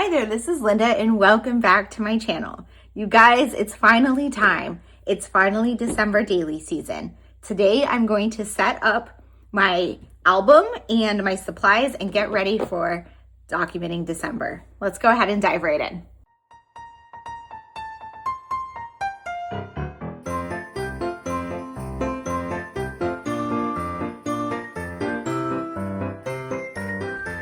Hi there, this is Linda and welcome back to my channel. You guys, it's finally time. It's finally December daily season. Today I'm going to set up my album and my supplies and get ready for documenting December. Let's go ahead and dive right in.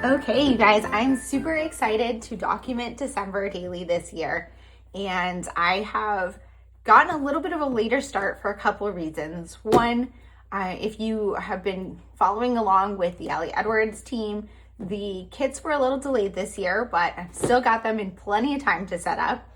Okay, you guys, I'm super excited to document December daily this year. And I have gotten a little bit of a later start for a couple of reasons. One, if you have been following along with the Allie Edwards team, the kits were a little delayed this year, but I've still got them in plenty of time to set up.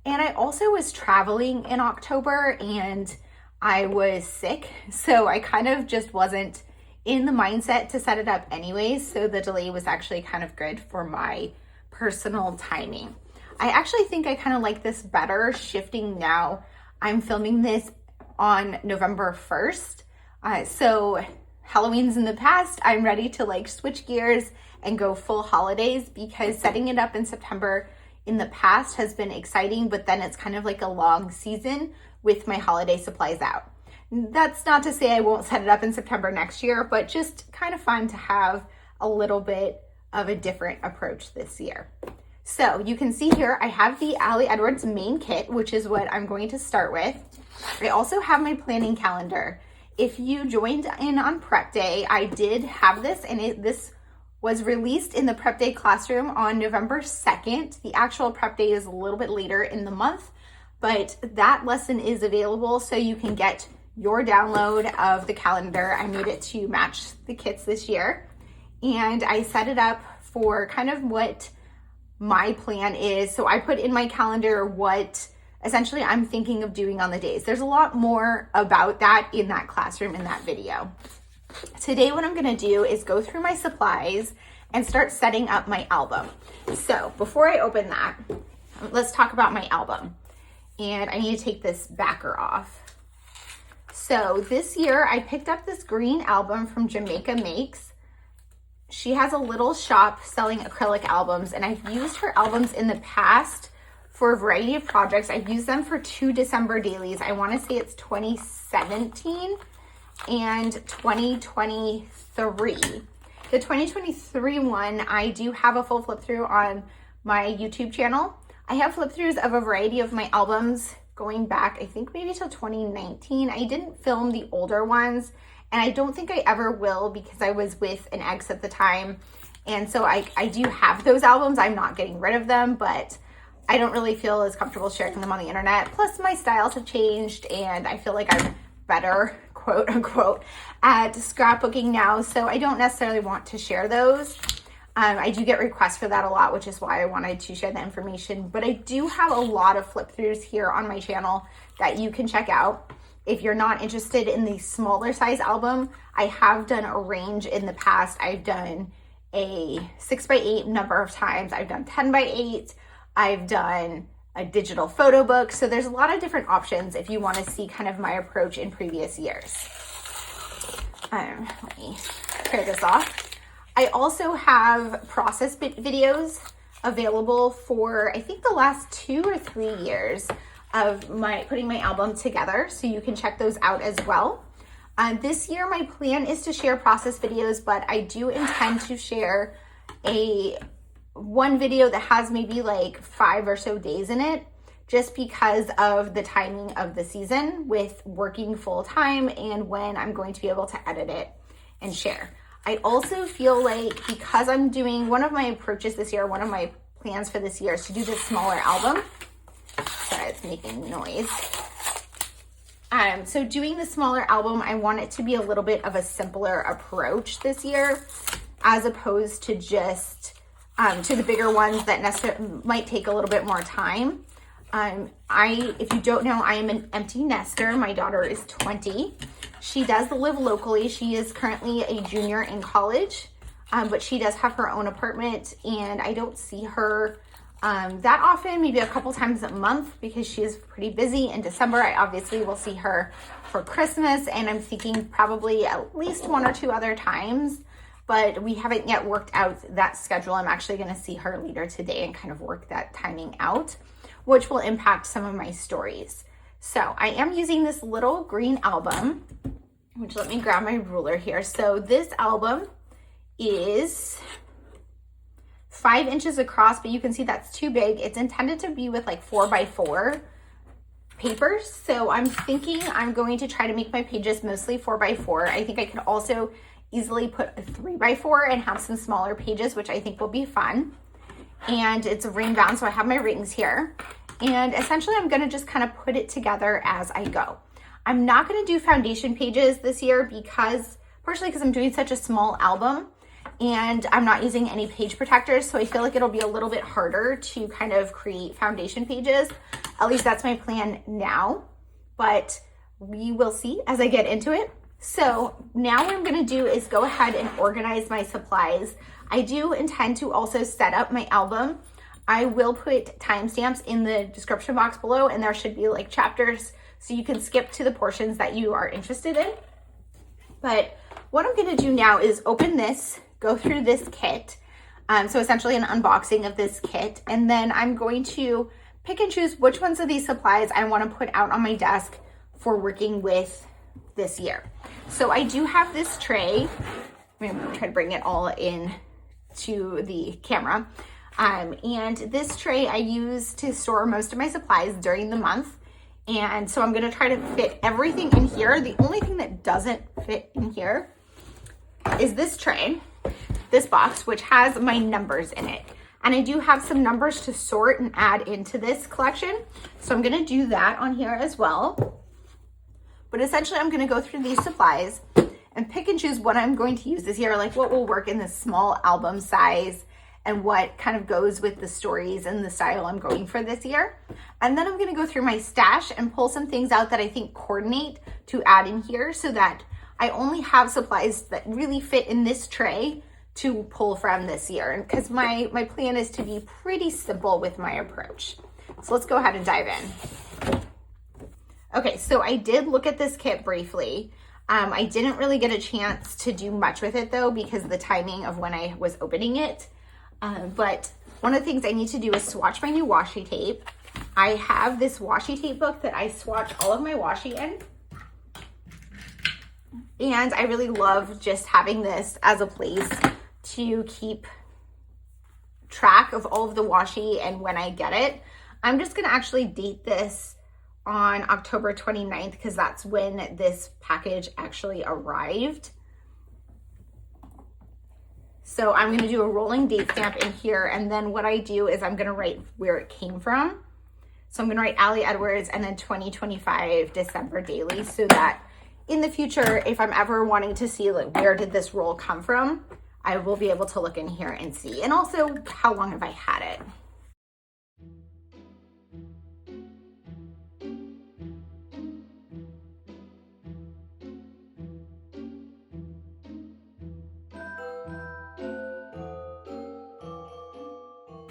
And I also was traveling in October and I was sick, so I kind of just wasn't in the mindset to set it up anyways, so the delay was actually kind of good for my personal timing. I actually think I kind of like this better shifting now. I'm filming this on November 1st, so Halloween's in the past. I'm ready to switch gears and go full holidays, because setting it up in September in the past has been exciting, but then it's kind of like a long season with my holiday supplies out. That's not to say I won't set it up in September next year, but just kind of fun to have a little bit of a different approach this year. So you can see here, I have the Allie Edwards main kit, which is what I'm going to start with. I also have my planning calendar. If you joined in on prep day, I did have this, and this was released in the prep day classroom on November 2nd. The actual prep day is a little bit later in the month, but that lesson is available, so you can get your download of the calendar. I made it to match the kits this year, and I set it up for kind of what my plan is. So I put in my calendar what essentially I'm thinking of doing on the days. There's a lot more about that in that classroom in that video. Today what I'm going to do is go through my supplies and start setting up my album. So before I open that, let's talk about my album. And I need to take this backer off. So this year I picked up this green album from Jamaica Makes. She has a little shop selling acrylic albums, and I've used her albums in the past for a variety of projects. I've used them for 2 December dailies. I want to say it's 2017 and 2023. The 2023 one, I do have a full flip through on my YouTube channel. I have flip throughs of a variety of my albums going back, I think maybe till 2019. I didn't film the older ones, and I don't think I ever will, because I was with an ex at the time. And so I do have those albums. I'm not getting rid of them, but I don't really feel as comfortable sharing them on the internet. Plus my styles have changed, and I feel like I'm better, quote unquote, at scrapbooking now. So I don't necessarily want to share those. I do get requests for that a lot, which is why I wanted to share the information. But I do have a lot of flip throughs here on my channel that you can check out. If you're not interested in the smaller size album, I have done a range in the past. I've done a 6x8 number of times. I've done 10x8. I've done a digital photo book. So there's a lot of different options if you want to see kind of my approach in previous years. Let me clear this off. I also have process videos available for, I think, the last 2 or 3 years of putting my album together, so you can check those out as well. This year my plan is to share process videos, but I do intend to share one video that has maybe 5 or so days in it, just because of the timing of the season with working full time and when I'm going to be able to edit it and share. I also feel like, because I'm doing one of my approaches this year, one of my plans for this year is to do this smaller album. Sorry, it's making noise. So doing the smaller album, I want it to be a little bit of a simpler approach this year, as opposed to just to the bigger ones that might take a little bit more time. If you don't know, I am an empty nester. My daughter is 20. She does live locally. She is currently a junior in college, but she does have her own apartment, and I don't see her that often, maybe a couple times a month, because she is pretty busy. In December, I obviously will see her for Christmas, and I'm thinking probably at least 1 or 2 other times. but we haven't yet worked out that schedule. I'm actually going to see her later today and kind of work that timing out, which will impact some of my stories. So I am using this little green album, which, let me grab my ruler here. So this album is 5 inches across, but you can see that's too big. It's intended to be with like 4x4 papers. So I'm thinking I'm going to try to make my pages mostly 4x4. I think I could also easily put a 3x4 and have some smaller pages, which I think will be fun. And it's ring bound, so I have my rings here. And essentially I'm gonna just kind of put it together as I go. I'm not gonna do foundation pages this year partially because I'm doing such a small album and I'm not using any page protectors. So I feel like it'll be a little bit harder to kind of create foundation pages. At least that's my plan now, but we will see as I get into it. So now what I'm gonna do is go ahead and organize my supplies. I do intend to also set up my album. I will put timestamps in the description box below, and there should be like chapters so you can skip to the portions that you are interested in. But what I'm gonna do now is open this, go through this kit. So essentially an unboxing of this kit. And then I'm going to pick and choose which ones of these supplies I wanna put out on my desk for working with this year. So I do have this tray. I'm gonna try to bring it all in to the camera. And this tray I use to store most of my supplies during the month. And so I'm gonna try to fit everything in here. The only thing that doesn't fit in here is this tray, this box, which has my numbers in it. And I do have some numbers to sort and add into this collection. So I'm gonna do that on here as well. But essentially I'm gonna go through these supplies and pick and choose what I'm going to use this year, like what will work in this small album size and what kind of goes with the stories and the style I'm going for this year. And then I'm gonna go through my stash and pull some things out that I think coordinate to add in here so that I only have supplies that really fit in this tray to pull from this year. Because my plan is to be pretty simple with my approach. So let's go ahead and dive in. Okay, so I did look at this kit briefly. I didn't really get a chance to do much with it though because of the timing of when I was opening it. But one of the things I need to do is swatch my new washi tape. I have this washi tape book that I swatch all of my washi in. And I really love just having this as a place to keep track of all of the washi and when I get it. I'm just gonna actually date this on October 29th because that's when this package actually arrived. So I'm gonna do a rolling date stamp in here, and then what I do is I'm gonna write where it came from. So I'm gonna write Allie Edwards and then 2025 December daily, so that in the future, if I'm ever wanting to see like where did this roll come from, I will be able to look in here and see. And also, how long have I had it?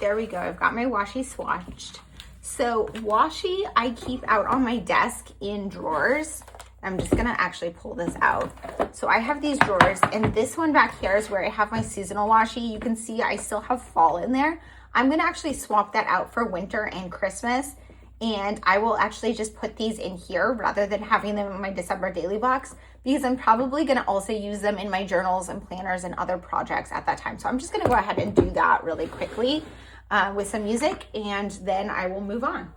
There we go, I've got my washi swatched. So washi I keep out on my desk in drawers. I'm just gonna actually pull this out. So I have these drawers, and this one back here is where I have my seasonal washi. You can see I still have fall in there. I'm gonna actually swap that out for winter and Christmas, and I will actually just put these in here rather than having them in my December daily box, because I'm probably gonna also use them in my journals and planners and other projects at that time. So I'm just gonna go ahead and do that really quickly with some music, and then I will move on.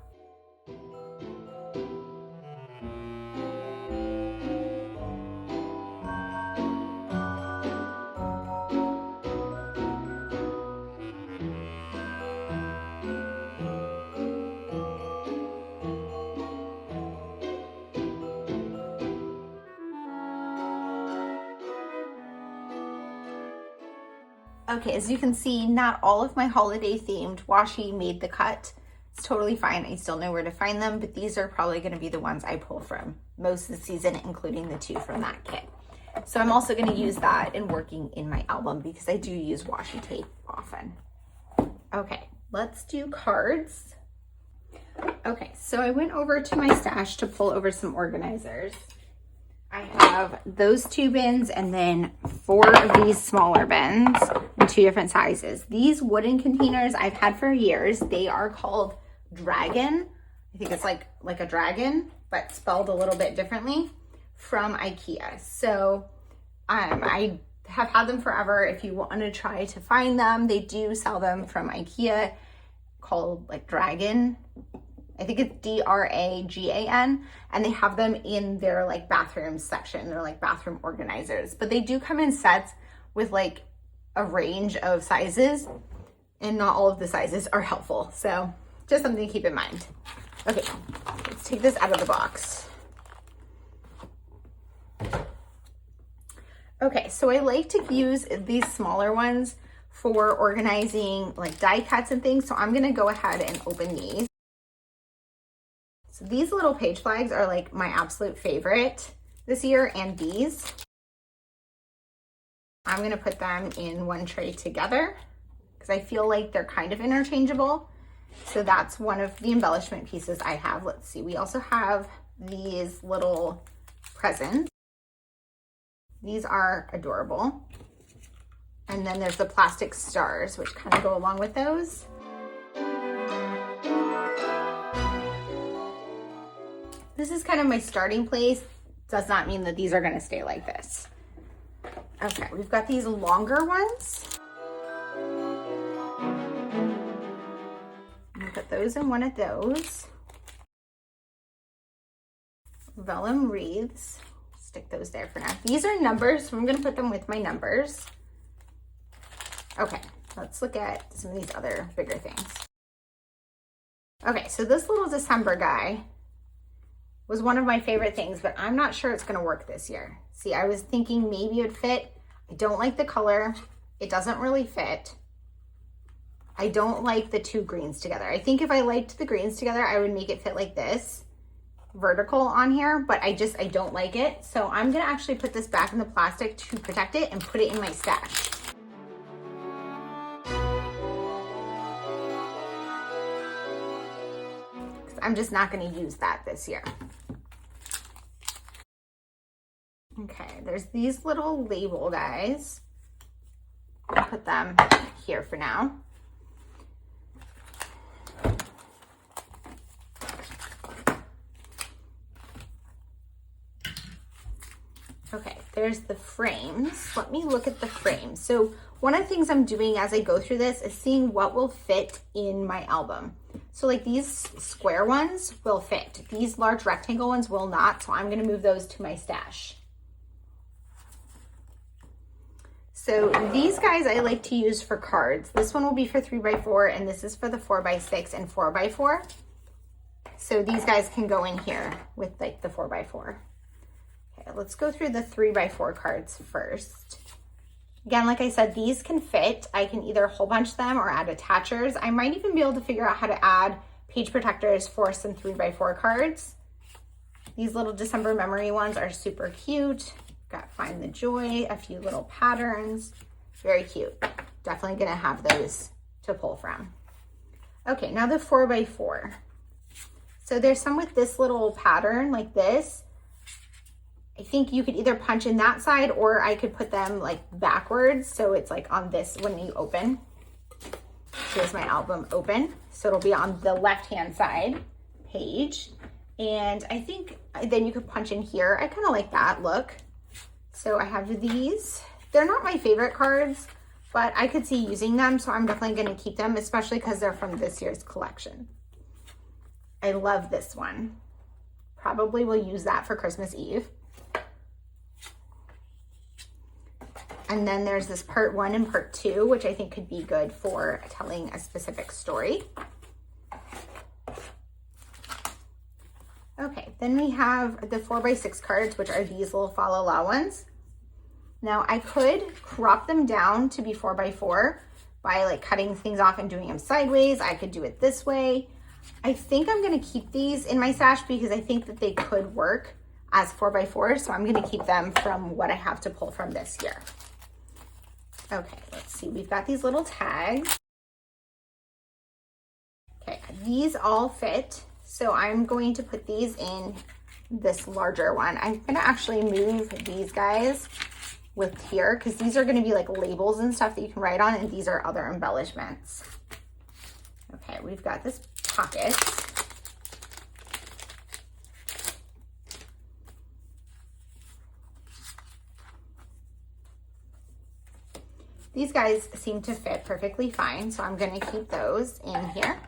Okay, as you can see, not all of my holiday themed washi made the cut. It's totally fine. I still know where to find them, but these are probably going to be the ones I pull from most of the season, including the 2 from that kit. So I'm also going to use that in working in my album because I do use washi tape often. Okay, let's do cards. Okay, so I went over to my stash to pull over some organizers. I have those 2 bins and then 4 of these smaller bins in 2 different sizes. These wooden containers I've had for years. They are called Dragon. I think it's like a dragon, but spelled a little bit differently, from IKEA. So I have had them forever. If you want to try to find them, they do sell them from IKEA, called like Dragon. I think it's DRAGAN, and they have them in their like bathroom section. They're like bathroom organizers, but they do come in sets with like a range of sizes, and not all of the sizes are helpful. So just something to keep in mind. Okay, let's take this out of the box. Okay, so I like to use these smaller ones for organizing like die cuts and things. So I'm gonna go ahead and open these. So these little page flags are like my absolute favorite this year, and these. I'm gonna put them in one tray together because I feel like they're kind of interchangeable. So that's one of the embellishment pieces I have. Let's see, we also have these little presents. These are adorable. And then there's the plastic stars, which kind of go along with those. This is kind of my starting place. Does not mean that these are gonna stay like this. Okay, we've got these longer ones. I'm gonna put those in one of those. Vellum wreaths. Stick those there for now. These are numbers, so I'm gonna put them with my numbers. Okay, let's look at some of these other bigger things. Okay, so this little December guy was one of my favorite things, but I'm not sure it's gonna work this year. See, I was thinking maybe it would fit. I don't like the color. It doesn't really fit. I don't like the 2 greens together. I think if I liked the greens together, I would make it fit like this, vertical on here, but I don't like it. So I'm gonna actually put this back in the plastic to protect it and put it in my stash. I'm just not gonna use that this year. Okay, there's these little label guys. I'll put them here for now. Okay, there's the frames. Let me look at the frames. So one of the things I'm doing as I go through this is seeing what will fit in my album. So like these square ones will fit. These large rectangle ones will not, so I'm gonna move those to my stash. So these guys I like to use for cards. This one will be for 3x4, and this is for the 4x6 and 4x4. So these guys can go in here with like the 4x4. Okay, let's go through the 3x4 cards first. Again, like I said, these can fit. I can either hole punch them or add attachers. I might even be able to figure out how to add page protectors for some 3x4 cards. These little December memory ones are super cute. Got Find the Joy, a few little patterns. Very cute. Definitely gonna have those to pull from. Okay, now the 4x4. So there's some with this little pattern like this. I think you could either punch in that side, or I could put them like backwards. So it's like on this when you open. Here's my album open. So it'll be on the left-hand side page. And I think then you could punch in here. I kind of like that look. So I have these. They're not my favorite cards, but I could see using them. So I'm definitely going to keep them, especially because they're from this year's collection. I love this one. Probably will use that for Christmas Eve. And then there's this part 1 and part 2, which I think could be good for telling a specific story. Okay, then we have the 4x6 cards, which are these little Fa La La ones. Now I could crop them down to be 4x4 by like cutting things off and doing them sideways. I could do it this way. I think I'm gonna keep these in my stash because I think that they could work as 4x4. So I'm gonna keep them from what I have to pull from this year. Okay, let's see. We've got these little tags. Okay, these all fit. So I'm going to put these in this larger one. I'm gonna actually move these guys with here because these are gonna be like labels and stuff that you can write on, and these are other embellishments. Okay, we've got this pocket. These guys seem to fit perfectly fine, so I'm gonna keep those in here.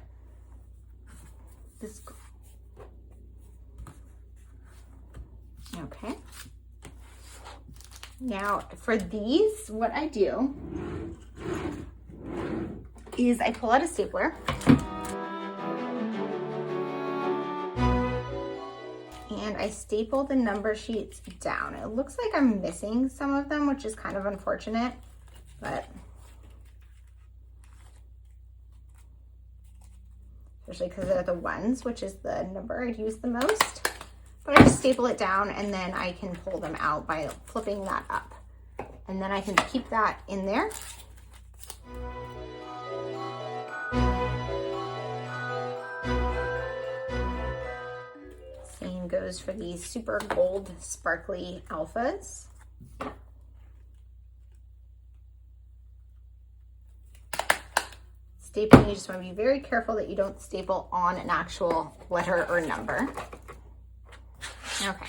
Okay. Now for these, what I do is I pull out a stapler and I staple the number sheets down. It looks like I'm missing some of them, which is kind of unfortunate, but especially because they're the ones, which is the number I'd use the most. But I just staple it down and then I can pull them out by flipping that up. And then I can keep that in there. Same goes for these super gold sparkly alphas. Stapling, you just want to be very careful that you don't staple on an actual letter or number. Okay,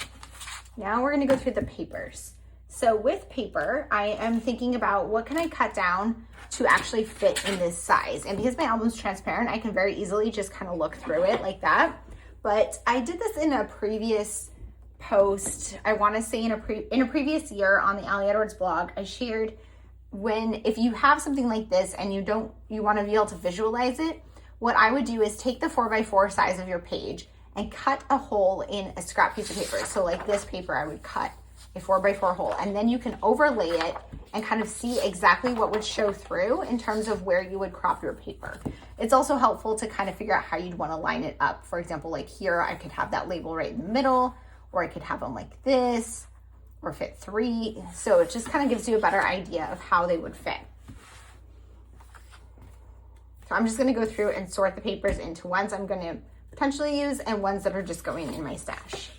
now we're going to go through the papers. So with paper, I am thinking about what can I cut down to actually fit in this size. And because my album's transparent, I can very easily just kind of look through it like that. But I did this in a previous post. I want to say in a previous year on the Allie Edwards blog, I shared if you have something like this and you want to be able to visualize it, what I would do is take the 4x4 size of your page and cut a hole in a scrap piece of paper. So like this paper, I would cut a 4x4 hole, and then you can overlay it and kind of see exactly what would show through in terms of where you would crop your paper. It's also helpful to kind of figure out how you'd want to line it up. For example, like here, I could have that label right in the middle, or I could have them like this, or fit 3. So it just kind of gives you a better idea of how they would fit. So I'm just going to go through and sort the papers into ones I'm going to potentially use and ones that are just going in my stash.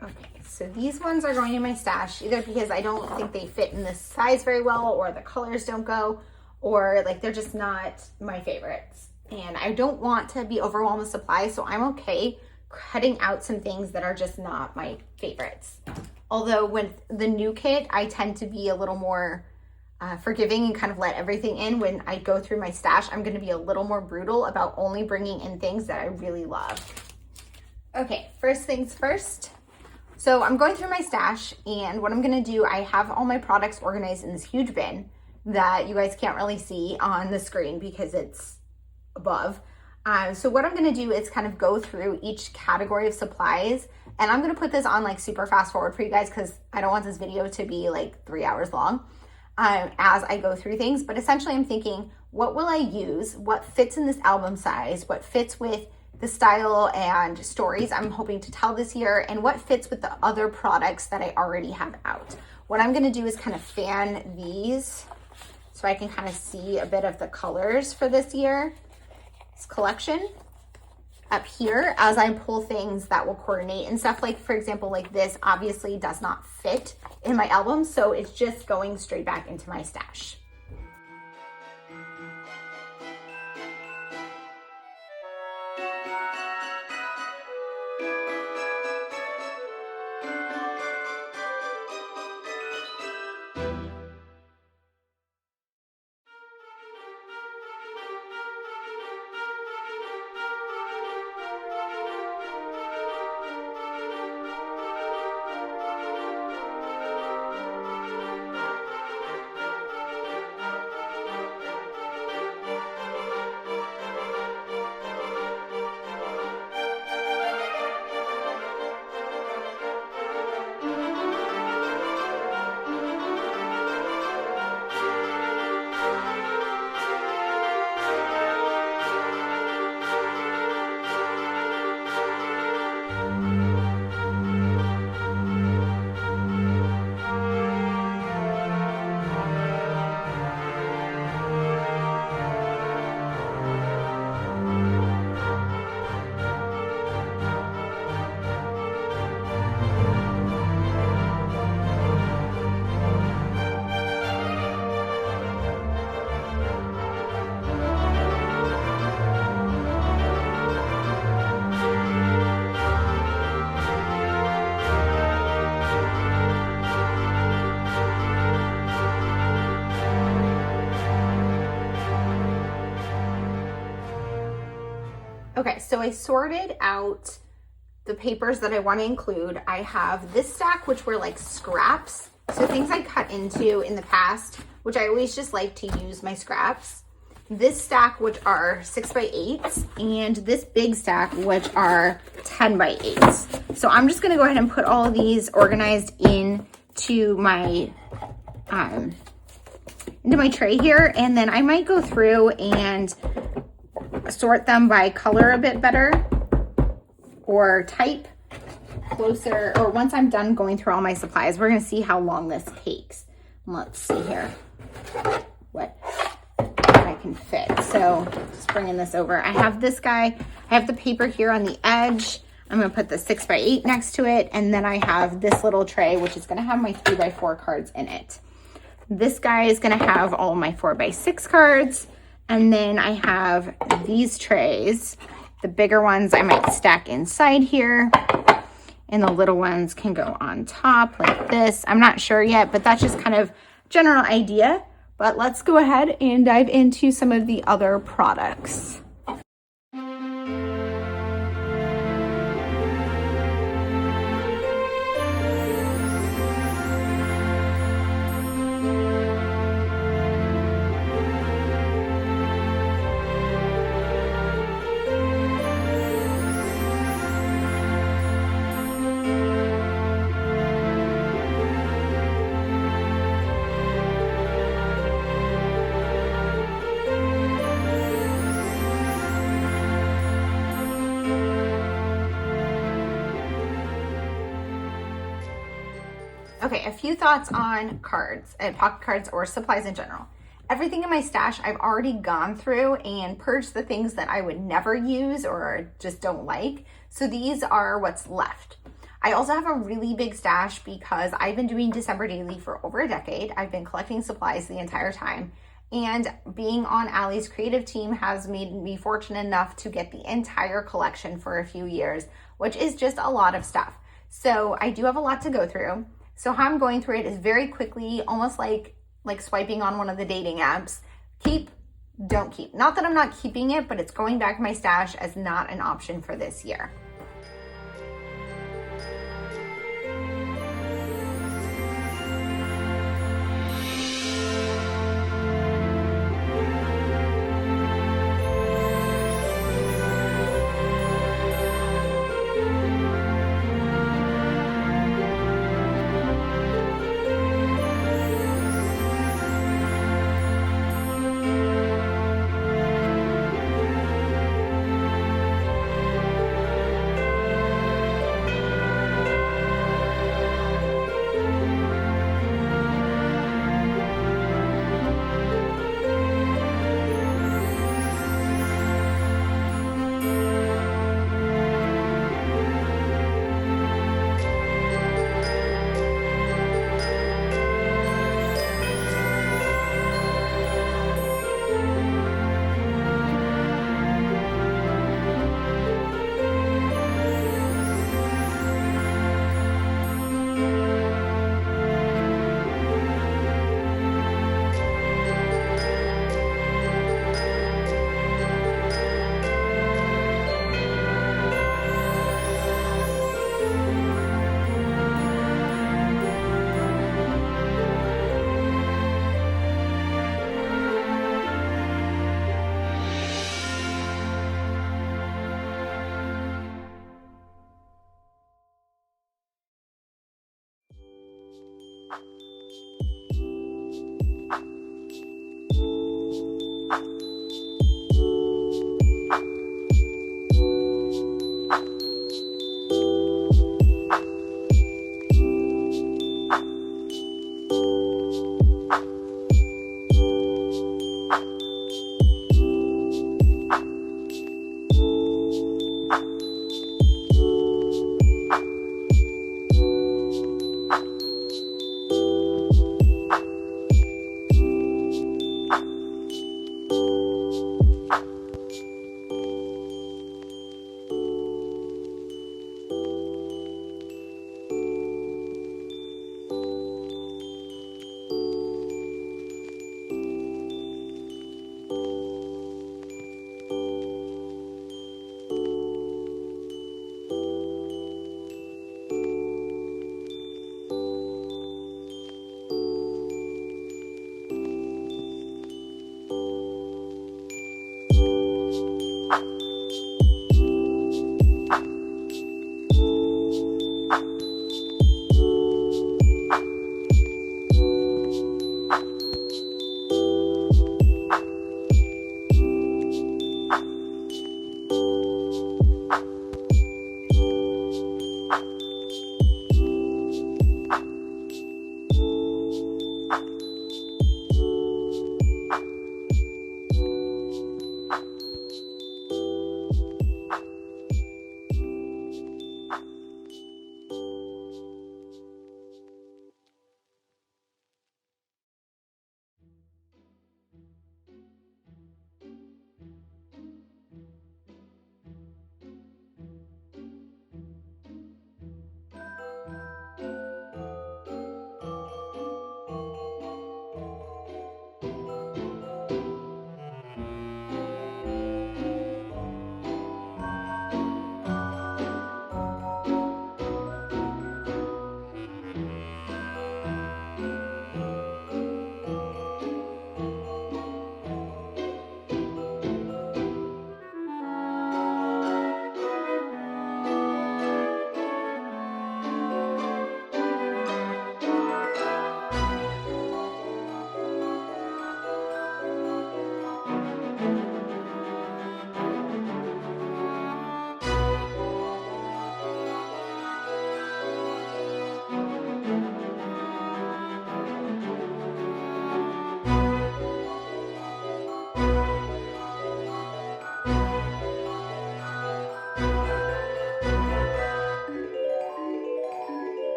Okay, so these ones are going in my stash either because I don't think they fit in this size very well, or the colors don't go, or like they're just not my favorites. And I don't want to be overwhelmed with supplies, so I'm okay cutting out some things that are just not my favorites. Although with the new kit, I tend to be a little more forgiving and kind of let everything in. When I go through my stash, I'm going to be a little more brutal about only bringing in things that I really love. Okay, first things first. So I'm going through my stash, and what I'm gonna do, I have all my products organized in this huge bin that you guys can't really see on the screen because it's above. So what I'm gonna do is kind of go through each category of supplies, and I'm gonna put this on like super fast forward for you guys because I don't want this video to be like 3 hours long as I go through things. But essentially I'm thinking, what will I use? What fits in this album size? What fits with the style and stories I'm hoping to tell this year, and what fits with the other products that I already have out. What I'm gonna do is kind of fan these so I can kind of see a bit of the colors for this year's collection up here as I pull things that will coordinate and stuff. Like for example, like this obviously does not fit in my album, so it's just going straight back into my stash. Okay, so I sorted out the papers that I want to include. I have this stack, which were like scraps. So things I cut into in the past, which I always just like to use my scraps. This stack, which are 6x8s, and this big stack, which are 10x8s. So I'm just gonna go ahead and put all of these organized into my tray here, and then I might go through and sort them by color a bit better, or type closer, or once I'm done going through all my supplies. We're gonna see how long this takes. Let's see here what I can fit. So just bringing this over. I have this guy, I have the paper here on the edge. I'm gonna put the 6x8 next to it, and then I have this little tray, which is gonna have my 3x4 cards in it. This guy is gonna have all my 4x6 cards, and then I have these trays. The bigger ones I might stack inside here, and the little ones can go on top like this. I'm not sure yet, but that's just kind of general idea. But let's go ahead and dive into some of the other products. Okay, a few thoughts on cards, pocket cards, or supplies in general. Everything in my stash I've already gone through and purged the things that I would never use or just don't like. So these are what's left. I also have a really big stash because I've been doing December Daily for over a decade. I've been collecting supplies the entire time. And being on Allie's creative team has made me fortunate enough to get the entire collection for a few years, which is just a lot of stuff. So I do have a lot to go through. So how I'm going through it is very quickly, almost like swiping on one of the dating apps. Keep, don't keep. Not that I'm not keeping it, but it's going back to my stash as not an option for this year.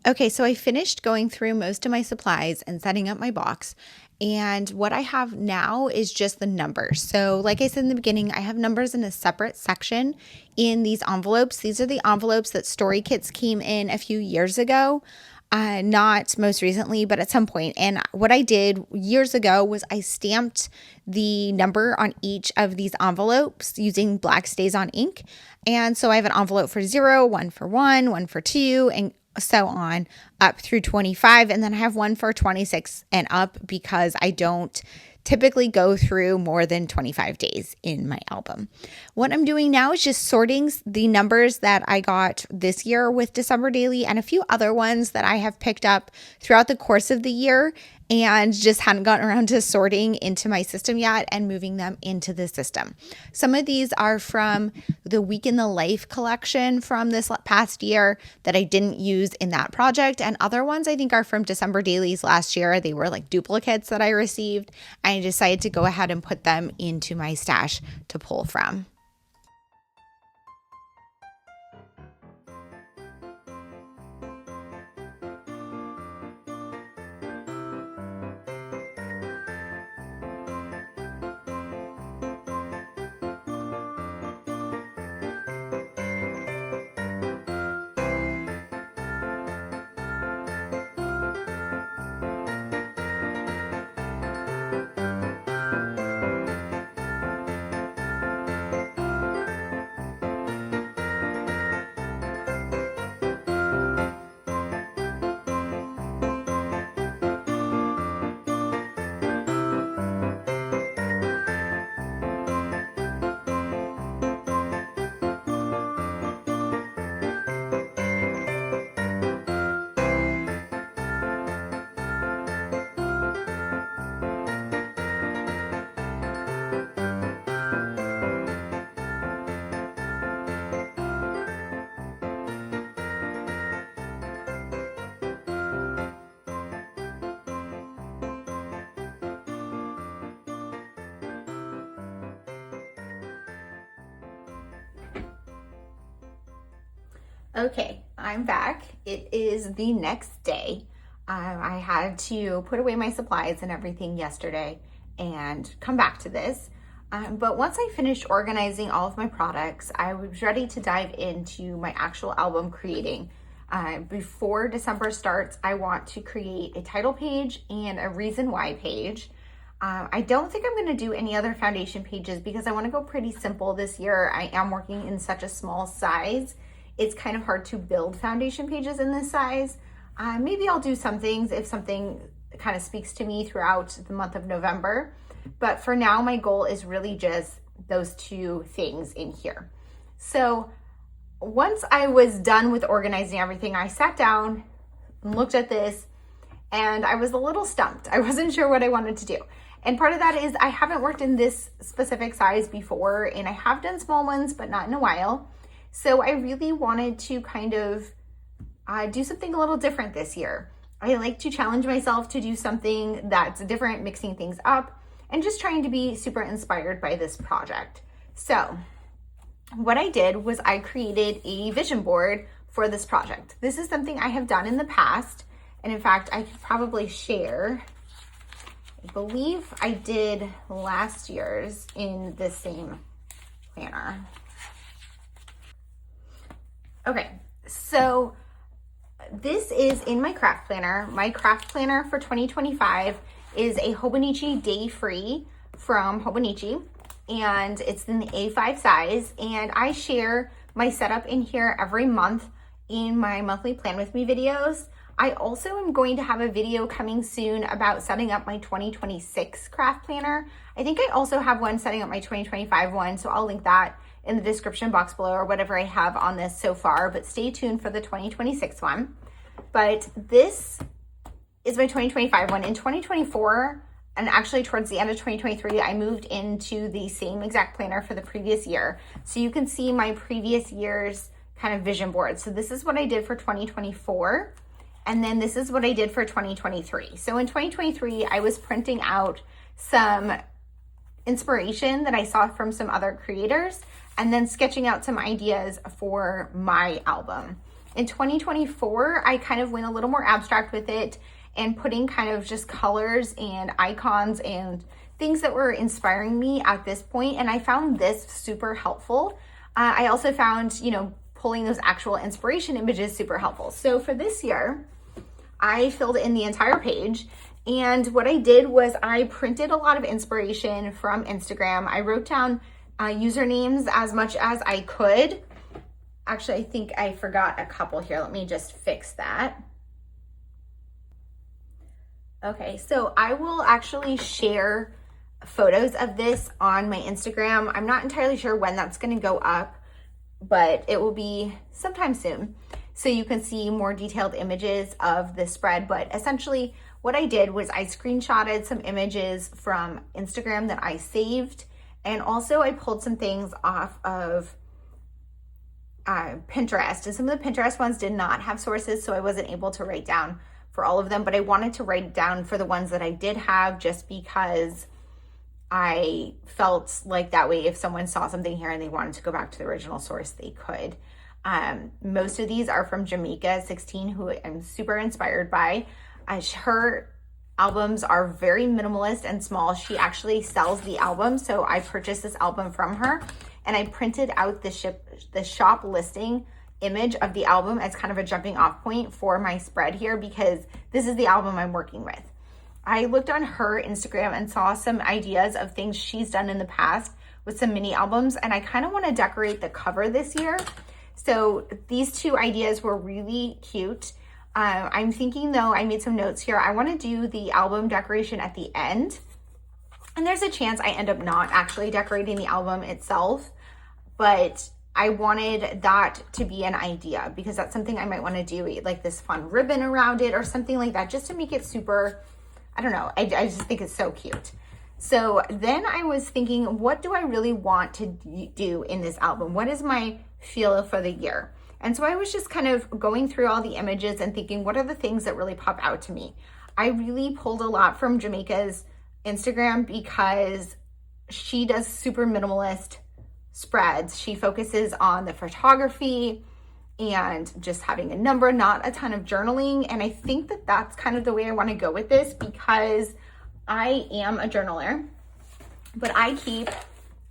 Okay, so I finished going through most of my supplies and setting up my box. And what I have now is just the numbers. So, like I said in the beginning, I have numbers in a separate section in these envelopes. These are the envelopes that Story Kits came in a few years ago. Not most recently, but at some point. And what I did years ago was I stamped the number on each of these envelopes using black StazOn ink. And so I have an envelope for 0, one for 1, one for 2, and so on up through 25. And then I have one for 26 and up because I don't typically go through more than 25 days in my album. What I'm doing now is just sorting the numbers that I got this year with December Daily and a few other ones that I have picked up throughout the course of the year and just hadn't gotten around to sorting into my system yet and moving them into the system. Some of these are from the Week in the Life collection from this past year that I didn't use in that project, and other ones I think are from December Dailies last year. They were like duplicates that I received. I decided to go ahead and put them into my stash to pull from. Okay, I'm back. It is the next day. I had to put away my supplies and everything yesterday and come back to this. But once I finished organizing all of my products, I was ready to dive into my actual album creating. Before December starts, I want to create a title page and a reason why page. I don't think I'm going to do any other foundation pages because I want to go pretty simple this year. I am working in such a small size. It's kind of hard to build foundation pages in this size. Maybe I'll do some things if something kind of speaks to me throughout the month of November. But for now, my goal is really just those two things in here. So once I was done with organizing everything, I sat down and looked at this and I was a little stumped. I wasn't sure what I wanted to do. And part of that is I haven't worked in this specific size before, and I have done small ones, but not in a while. So I really wanted to kind of do something a little different this year. I like to challenge myself to do something that's different, mixing things up, and just trying to be super inspired by this project. So what I did was I created a vision board for this project. This is something I have done in the past. And in fact, I could probably share, I believe I did last year's in the same planner. Okay, so this is in my craft planner. My craft planner for 2025 is a Hobonichi Day Free from Hobonichi, and it's in the A5 size. And I share my setup in here every month in my monthly Plan With Me videos. I also am going to have a video coming soon about setting up my 2026 craft planner. I think I also have one setting up my 2025 one, so I'll link that in the description box below or whatever I have on this so far, but stay tuned for the 2026 one. But this is my 2025 one. In 2024, and actually towards the end of 2023, I moved into the same exact planner for the previous year. So you can see my previous year's kind of vision board. So this is what I did for 2024. And then this is what I did for 2023. So in 2023, I was printing out some inspiration that I saw from some other creators and then sketching out some ideas for my album. In 2024, I kind of went a little more abstract with it and putting kind of just colors and icons and things that were inspiring me at this point. And I found this super helpful. I also found, pulling those actual inspiration images super helpful. So for this year, I filled in the entire page. And what I did was I printed a lot of inspiration from Instagram. I wrote down usernames as much as I could. Actually, I think I forgot a couple here. Let me just fix that. Okay, so I will actually share photos of this on my Instagram. I'm not entirely sure when that's going to go up, but it will be sometime soon. So you can see more detailed images of the spread. But essentially what I did was I screenshotted some images from Instagram that I saved. And also I pulled some things off of Pinterest. And some of the Pinterest ones did not have sources, so I wasn't able to write down for all of them. But I wanted to write down for the ones that I did have, just because I felt like that way if someone saw something here and they wanted to go back to the original source, they could. Most of these are from Jamaica 16, who I'm super inspired by. Her albums are very minimalist and small. She actually sells the album, so I purchased this album from her, and I printed out the shop listing image of the album as kind of a jumping off point for my spread here, because this is the album I'm working with. I looked on her Instagram and saw some ideas of things she's done in the past with some mini albums, and I kind of want to decorate the cover this year. So these two ideas were really cute. I'm thinking, though, I made some notes here. I want to do the album decoration at the end. And there's a chance I end up not actually decorating the album itself, but I wanted that to be an idea because that's something I might want to do, like this fun ribbon around it or something like that, just to make it super, I don't know. I just think it's so cute. So then I was thinking, what do I really want to do in this album? What is my feel for the year? And so I was just kind of going through all the images and thinking, what are the things that really pop out to me? I really pulled a lot from Jamaica's Instagram because she does super minimalist spreads. She focuses on the photography and just having a number, not a ton of journaling. And I think that that's kind of the way I want to go with this, because I am a journaler, but I keep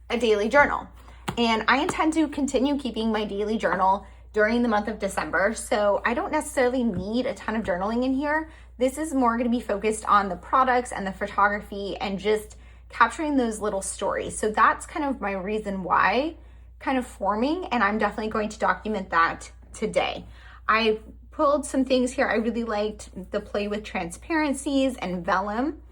a daily journal, and I intend to continue keeping my daily journal during the month of December. So I don't necessarily need a ton of journaling in here. This is more going to be focused on the products and the photography and just capturing those little stories. So that's kind of my reason why kind of forming, and I'm definitely going to document that today. I pulled some things here. I really liked the play with transparencies and vellum.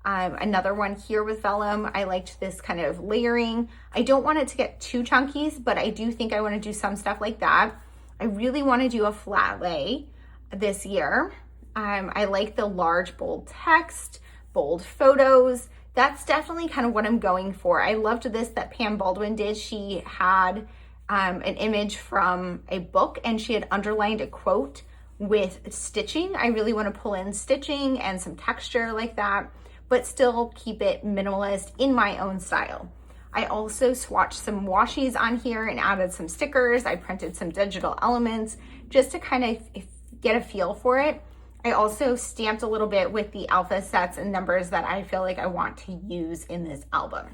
Another one here with vellum. I liked this kind of layering. I don't want it to get too chunky, but I do think I want to do some stuff like that. I really want to do a flat lay this year. I like the large, bold text, bold photos. That's definitely kind of what I'm going for. I loved this that Pam Baldwin did. She had an image from a book, and she had underlined a quote with stitching. I really want to pull in stitching and some texture like that, but still keep it minimalist in my own style. I also swatched some washies on here and added some stickers. I printed some digital elements just to kind of get a feel for it. I also stamped a little bit with the alpha sets and numbers that I feel like I want to use in this album.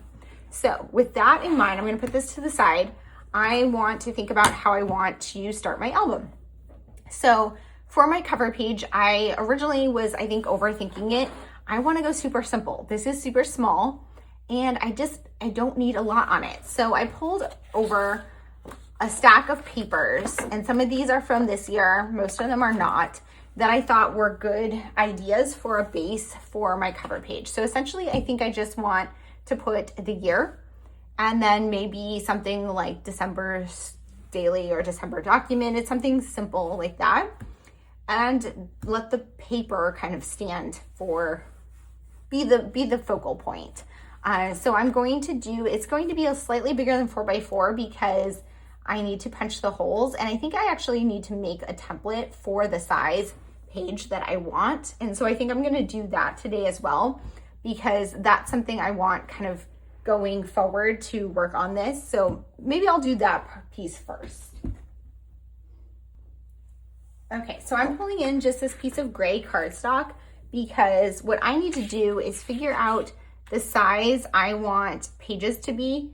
So with that in mind, I'm going to put this to the side. I want to think about how I want to start my album. So for my cover page, I originally was, I think, overthinking it. I want to go super simple. This is super small, and I don't need a lot on it. So I pulled over a stack of papers, and some of these are from this year, most of them are not, that I thought were good ideas for a base for my cover page. So essentially, I think I just want to put the year, and then maybe something like December's daily or December document. It's something simple like that, and let the paper kind of stand for, be the focal point. So I'm going to do, it's going to be a slightly bigger than 4x4 because I need to punch the holes, and I think I actually need to make a template for the size page that I want. And so I think I'm going to do that today as well, because that's something I want kind of going forward to work on this. So maybe I'll do that piece first. Okay, so I'm pulling in just this piece of gray cardstock because what I need to do is figure out the size I want pages to be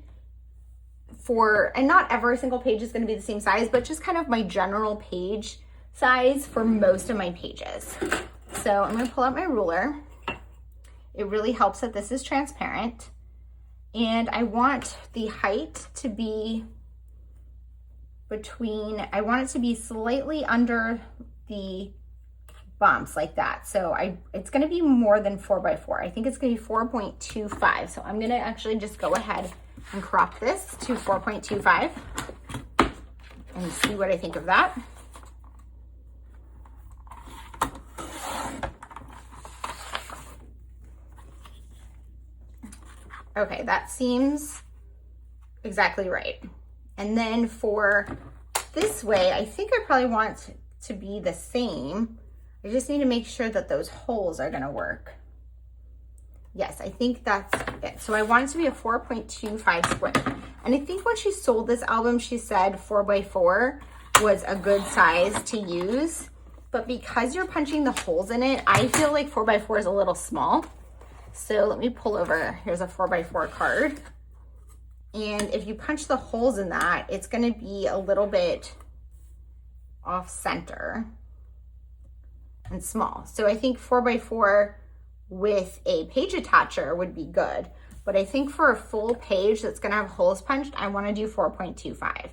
for, and not every single page is going to be the same size, but just kind of my general page size for most of my pages. So I'm going to pull out my ruler. It really helps that this is transparent, and I want the height to be between, I want it to be slightly under the bumps like that. So it's going to be more than 4x4. I think it's going to be 4.25. So I'm going to actually just go ahead and crop this to 4.25 and see what I think of that. Okay, that seems exactly right. And then for this way, I think I probably want to be the same. I just need to make sure that those holes are gonna work. Yes, I think that's it. So I want it to be a 4.25 square. And I think when she sold this album, she said 4x4 was a good size to use. But because you're punching the holes in it, I feel like 4x4 is a little small. So let me pull over, here's a 4x4 card. And if you punch the holes in that, it's gonna be a little bit off center and small. So I think 4x4 with a page attacher would be good. But I think for a full page that's gonna have holes punched, I wanna do 4.25.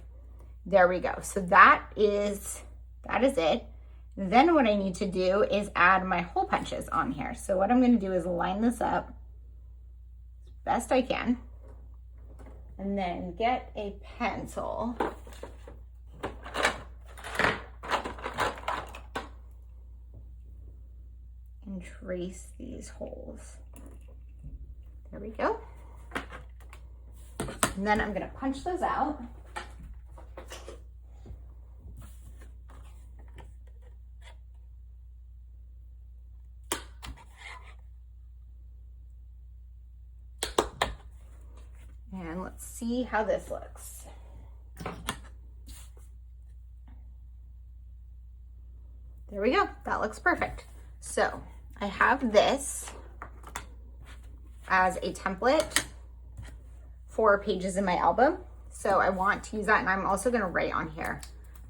There we go. So that is it. Then what I need to do is add my hole punches on here. So what I'm going to do is line this up as best I can, and then get a pencil and trace these holes. There we go. And then I'm going to punch those out. And let's see how this looks. There we go. That looks perfect. So I have this as a template for pages in my album. So I want to use that, and I'm also going to write on here.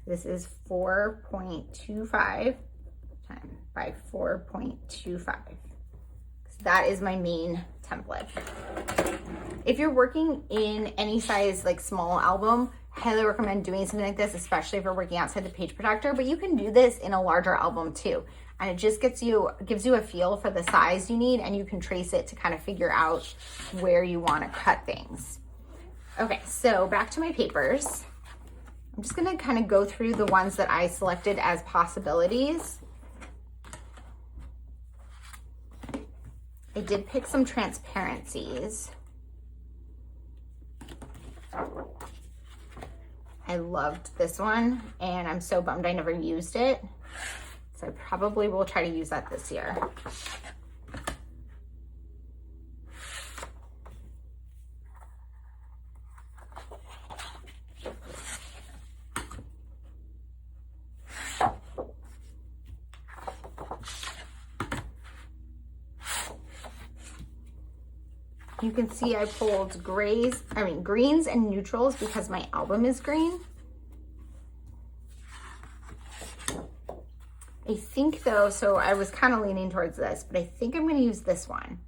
This is 4.25 by 4.25. That is my main template. If you're working in any size, like small album, highly recommend doing something like this, especially if you're working outside the page protector, but you can do this in a larger album too. And it just gives you a feel for the size you need, and you can trace it to kind of figure out where you want to cut things. Okay, so back to my papers. I'm just gonna kind of go through the ones that I selected as possibilities. I did pick some transparencies. I loved this one, and I'm so bummed I never used it. So I probably will try to use that this year. You can see I pulled greens and neutrals because my album is green. I think though, so I was kind of leaning towards this, but I think I'm going to use this one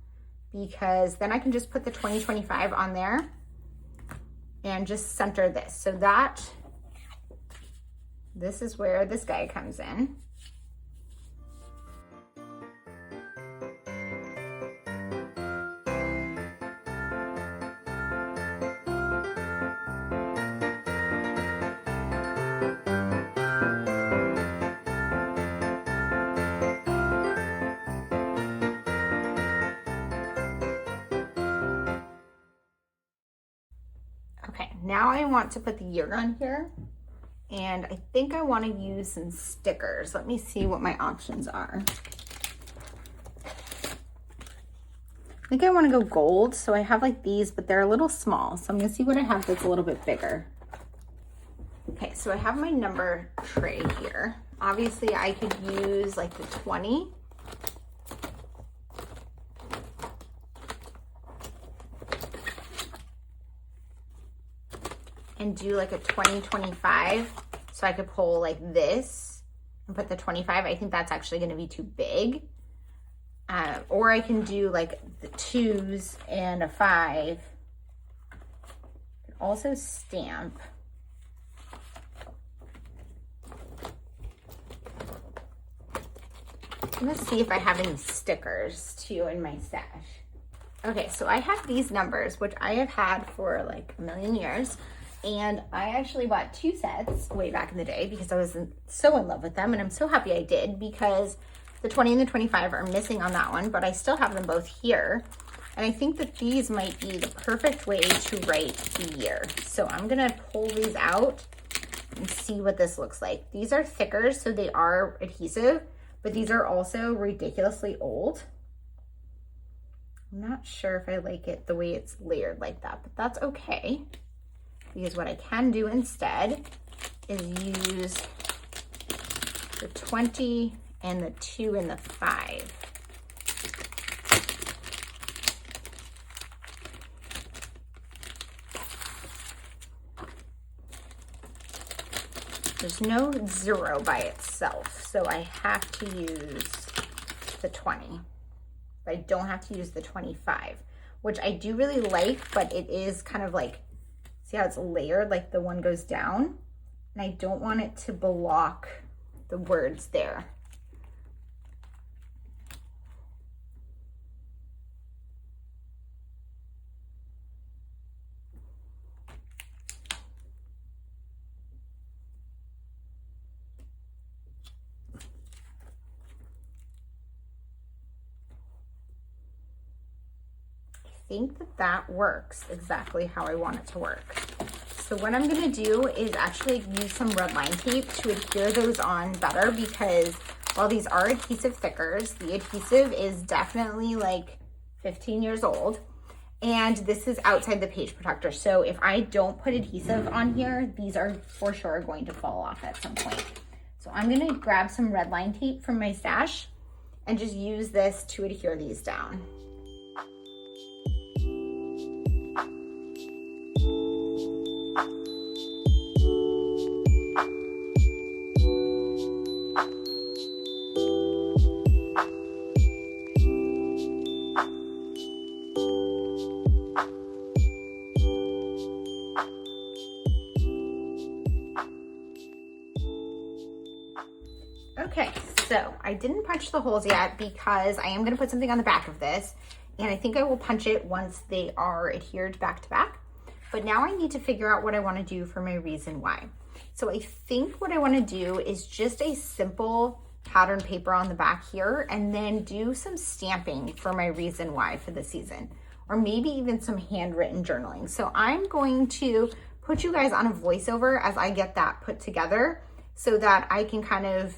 because then I can just put the 2025 on there and just center this. So this is where this guy comes in. Okay, now I want to put the year on here, and I think I want to use some stickers. Let me see what my options are. I think I want to go gold, so I have like these, but they're a little small, so I'm going to see what I have that's a little bit bigger. Okay, so I have my number tray here. Obviously, I could use like the 20. And do like a 2025, so I could pull like this and put the 25. I think that's actually going to be too big. Or I can do like the 2s and a 5. Also stamp. I'm going to see if I have any stickers too in my stash. Okay, so I have these numbers, which I have had for like a million years. And I actually bought 2 sets way back in the day because I was so in love with them, and I'm so happy I did because the 20 and the 25 are missing on that one, but I still have them both here. And I think that these might be the perfect way to write the year. So I'm gonna pull these out and see what this looks like. These are thicker, so they are adhesive, but these are also ridiculously old. I'm not sure if I like it the way it's layered like that, but that's okay. Because what I can do instead is use the 20 and the 2 and the 5. There's no 0 by itself, so I have to use the 20. But I don't have to use the 25, which I do really like, but it is kind of like, see how it's layered, like the one goes down? And I don't want it to block the words there. I think that works exactly how I want it to work. So what I'm gonna do is actually use some red line tape to adhere those on better, because while these are adhesive thickers, the adhesive is definitely like 15 years old, and this is outside the page protector. So if I don't put adhesive on here, these are for sure going to fall off at some point. So I'm gonna grab some red line tape from my stash and just use this to adhere these down. Okay, so I didn't punch the holes yet because I am gonna put something on the back of this, and I think I will punch it once they are adhered back to back. But now I need to figure out what I wanna do for my reason why. So I think what I wanna do is just a simple pattern paper on the back here, and then do some stamping for my reason why for the season, or maybe even some handwritten journaling. So I'm going to put you guys on a voiceover as I get that put together so that I can kind of,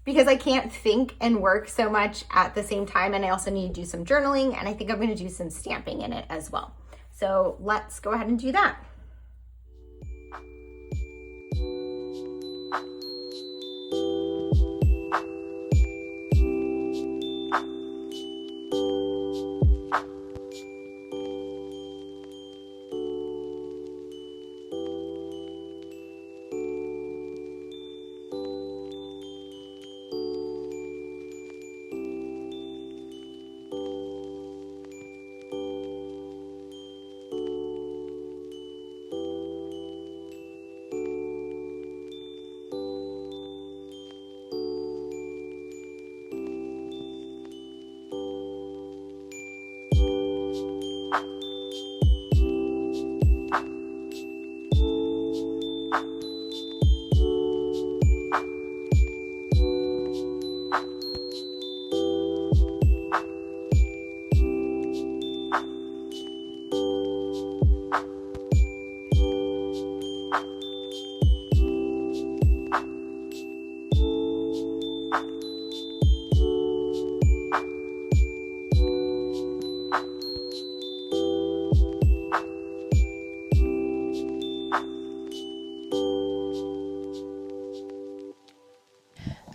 because I can't think and work so much at the same time, and I also need to do some journaling, and I think I'm gonna do some stamping in it as well. So let's go ahead and do that.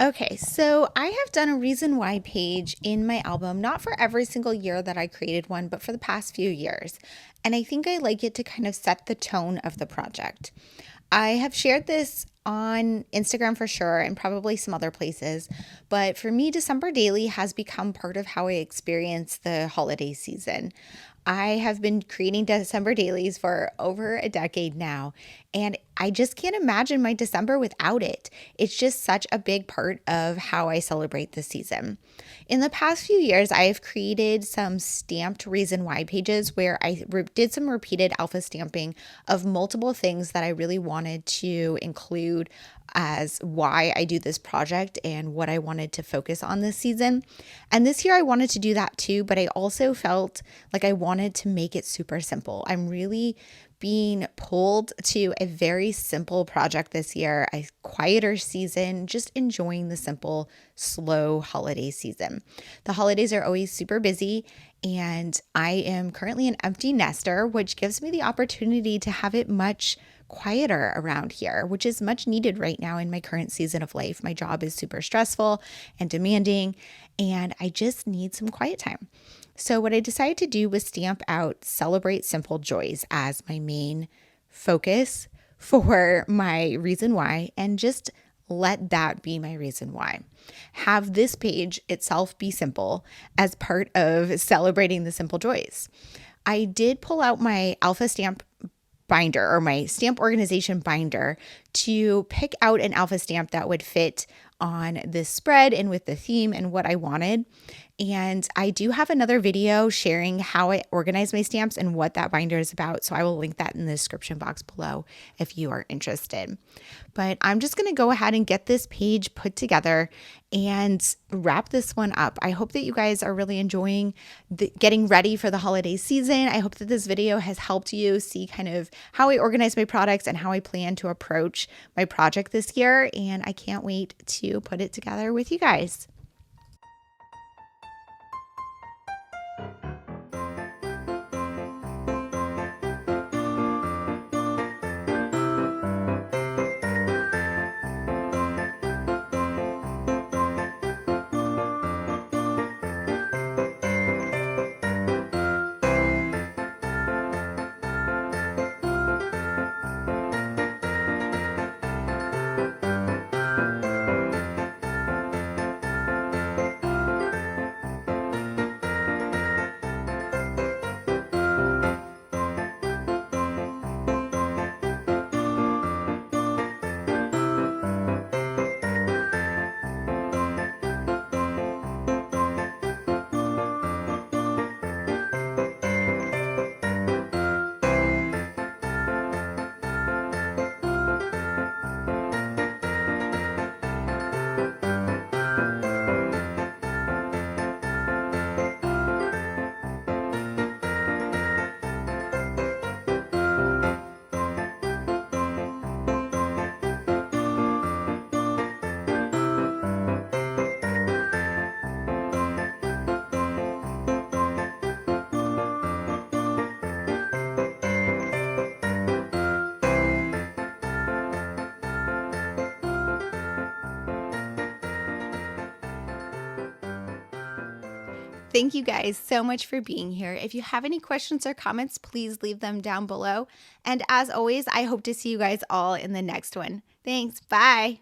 Okay, so I have done a reason why page in my album, not for every single year that I created one, but for the past few years. And I think I like it to kind of set the tone of the project. I have shared this on Instagram for sure, and probably some other places. But for me, December Daily has become part of how I experience the holiday season. I have been creating December dailies for over a decade now, and I just can't imagine my December without it. It's just such a big part of how I celebrate the season. In the past few years, I have created some stamped reason why pages where I did some repeated alpha stamping of multiple things that I really wanted to include as why I do this project and what I wanted to focus on this season. And this year I wanted to do that too, but I also felt like I wanted to make it super simple. I'm really being pulled to a very simple project this year, a quieter season, just enjoying the simple, slow holiday season. The holidays are always super busy, and I am currently an empty nester, which gives me the opportunity to have it much quieter around here, which is much needed right now in my current season of life. My job is super stressful and demanding, and I just need some quiet time. So what I decided to do was stamp out Celebrate Simple Joys as my main focus for my reason why, and just let that be my reason why. Have this page itself be simple as part of celebrating the simple joys. I did pull out my alpha stamp binder, or my stamp organization binder, to pick out an alpha stamp that would fit on this spread and with the theme and what I wanted. And I do have another video sharing how I organize my stamps and what that binder is about. So I will link that in the description box below if you are interested. But I'm just going to go ahead and get this page put together and wrap this one up. I hope that you guys are really enjoying getting ready for the holiday season. I hope that this video has helped you see kind of how I organize my products and how I plan to approach my project this year. And I can't wait to put it together with you guys. Thank you guys so much for being here. If you have any questions or comments, please leave them down below. And as always, I hope to see you guys all in the next one. Thanks. Bye.